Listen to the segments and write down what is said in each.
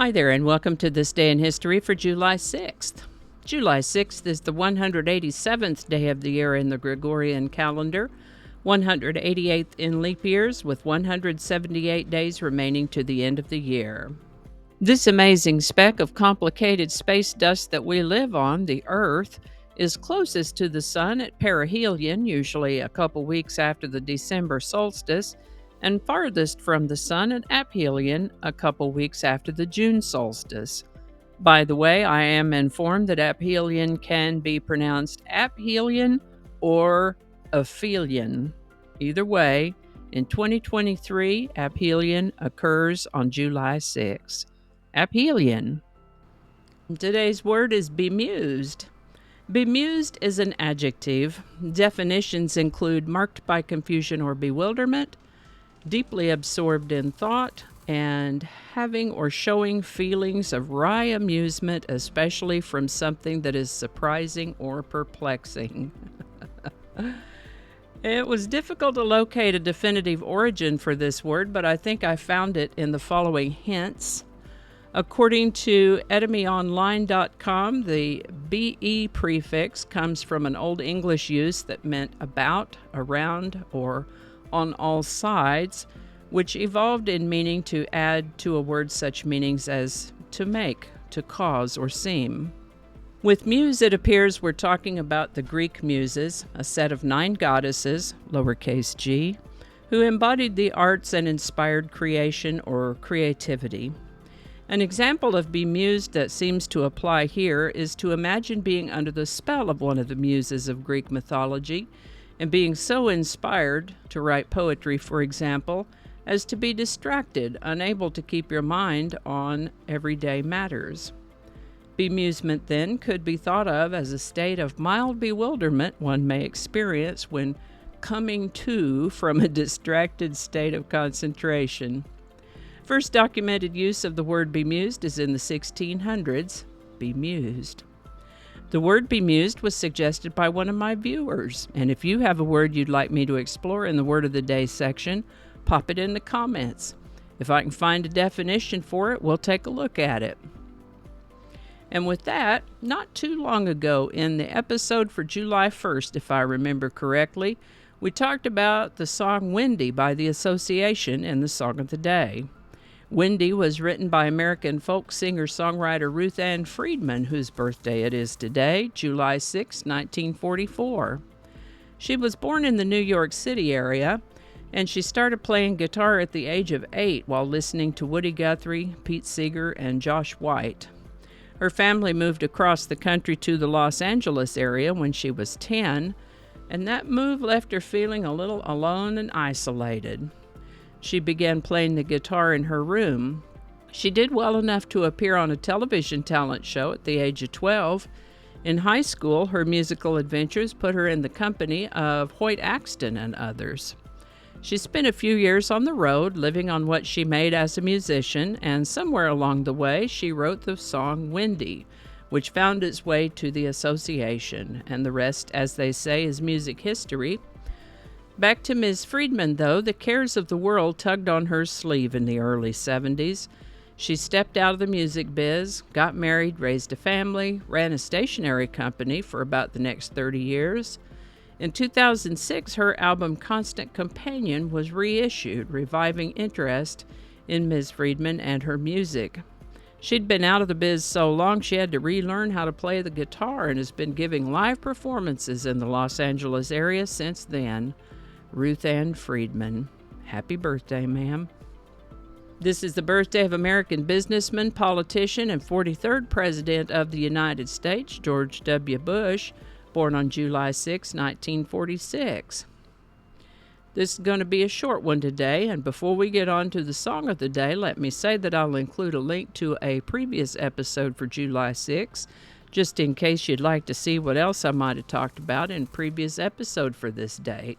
Hi there, and welcome to This Day in History for July 6th. July 6th is the 187th day of the year in the Gregorian calendar, 188th in leap years, with 178 days remaining to the end of the year. This amazing speck of complicated space dust that we live on, the Earth, is closest to the Sun at perihelion, usually a couple weeks after the December solstice, and farthest from the Sun at aphelion, a couple weeks after the June solstice. By the way, I am informed that aphelion can be pronounced aphelion or aphelion. Either way, in 2023, aphelion occurs on July 6. Aphelion. Today's word is bemused. Bemused is an adjective. Definitions include marked by confusion or bewilderment, deeply absorbed in thought, and having or showing feelings of wry amusement, especially from something that is surprising or perplexing. It was difficult to locate a definitive origin for this word, but I think I found it in the following hints. According to etymyonline.com, the BE prefix comes from an Old English use that meant about, around, or on all sides, which evolved in meaning to add to a word such meanings as to make, to cause, or seem. With muse, it appears we're talking about the Greek muses, a set of 9 goddesses, lowercase g, who embodied the arts and inspired creation or creativity. An example of bemused that seems to apply here is to imagine being under the spell of one of the muses of Greek mythology, and being so inspired to write poetry, for example, as to be distracted, unable to keep your mind on everyday matters. Bemusement, then, could be thought of as a state of mild bewilderment one may experience when coming to from a distracted state of concentration. First documented use of the word bemused is in the 1600s, bemused. The word bemused was suggested by one of my viewers, and if you have a word you'd like me to explore in the Word of the Day section, pop it in the comments. If I can find a definition for it, we'll take a look at it. And with that, not too long ago in the episode for July 1st, if I remember correctly, we talked about the song Windy by the Association in the Song of the Day. Windy was written by American folk singer-songwriter Ruth Ann Friedman, whose birthday it is today, July 6, 1944. She was born in the New York City area, and she started playing guitar at the age of 8 while listening to Woody Guthrie, Pete Seeger, and Josh White. Her family moved across the country to the Los Angeles area when she was 10, and that move left her feeling a little alone and isolated. She began playing the guitar in her room. She did well enough to appear on a television talent show at the age of 12. In high school, her musical adventures put her in the company of Hoyt Axton and others. She spent a few years on the road, living on what she made as a musician, and somewhere along the way, she wrote the song Windy, which found its way to the Association, and the rest, as they say, is music history. Back to Ms. Friedman, though, the cares of the world tugged on her sleeve in the early 70s. She stepped out of the music biz, got married, raised a family, ran a stationery company for about the next 30 years. In 2006, her album Constant Companion was reissued, reviving interest in Ms. Friedman and her music. She'd been out of the biz so long she had to relearn how to play the guitar and has been giving live performances in the Los Angeles area since then. Ruth Ann Friedman. Happy birthday, ma'am. This is the birthday of American businessman, politician, and 43rd President of the United States, George W. Bush, born on July 6, 1946. This is going to be a short one today, and before we get on to the song of the day, let me say that I'll include a link to a previous episode for July 6, just in case you'd like to see what else I might have talked about in a previous episode for this date.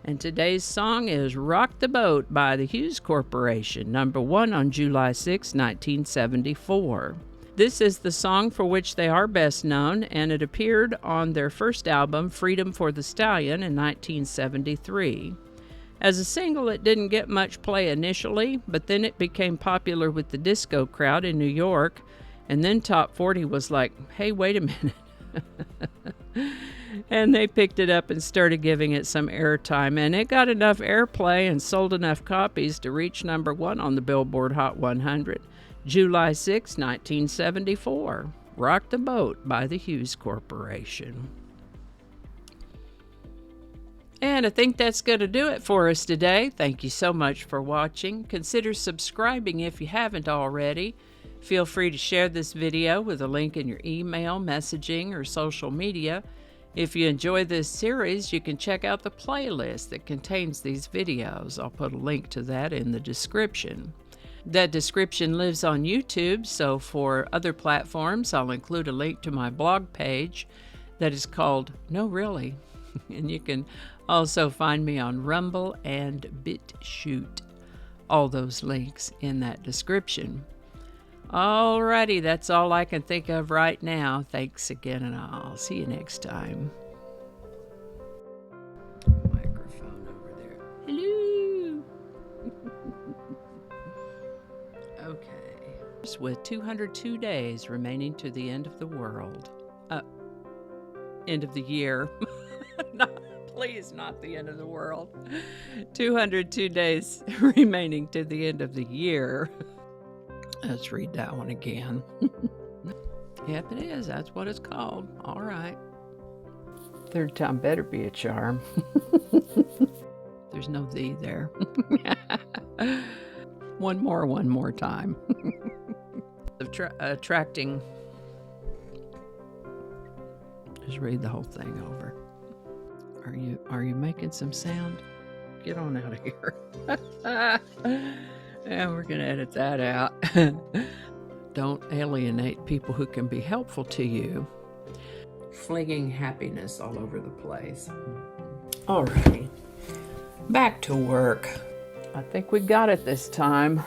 And today's song is Rock the Boat by the Hughes Corporation, number 1 on July 6, 1974. This is the song for which they are best known, and it appeared on their first album, Freedom for the Stallion, in 1973. As a single, it didn't get much play initially, but then it became popular with the disco crowd in New York, and then Top 40 was like, hey, wait a minute. And they picked it up and started giving it some airtime, and it got enough airplay and sold enough copies to reach #1 on the Billboard Hot 100, July 6, 1974. Rock the Boat by the Hughes Corporation. And I think that's going to do it for us today. Thank you so much for watching. Consider subscribing if you haven't already. Feel free to share this video with a link in your email, messaging, or social media. If you enjoy this series, you can check out the playlist that contains these videos. I'll put a link to that in the description. That description lives on YouTube, so for other platforms, I'll include a link to my blog page that is called No Really. And you can also find me on Rumble and BitChute. All those links in that description. Alrighty, that's all I can think of right now. Thanks again, and I'll see you next time. Microphone over there. Hello. Okay. With 202 days remaining to the end of the world. End of the year. Please, not the end of the world. 202 days remaining to the end of the year. Let's read that one again. Yep, it is. That's what it's called. All right. Third time better be a charm. There's no "the" there. One more time. Attracting. Just read the whole thing over. Are you making some sound? Get on out of here. And we're going to edit that out. Don't alienate people who can be helpful to you. Flinging happiness all over the place. Alrighty. Back to work. I think we got it this time.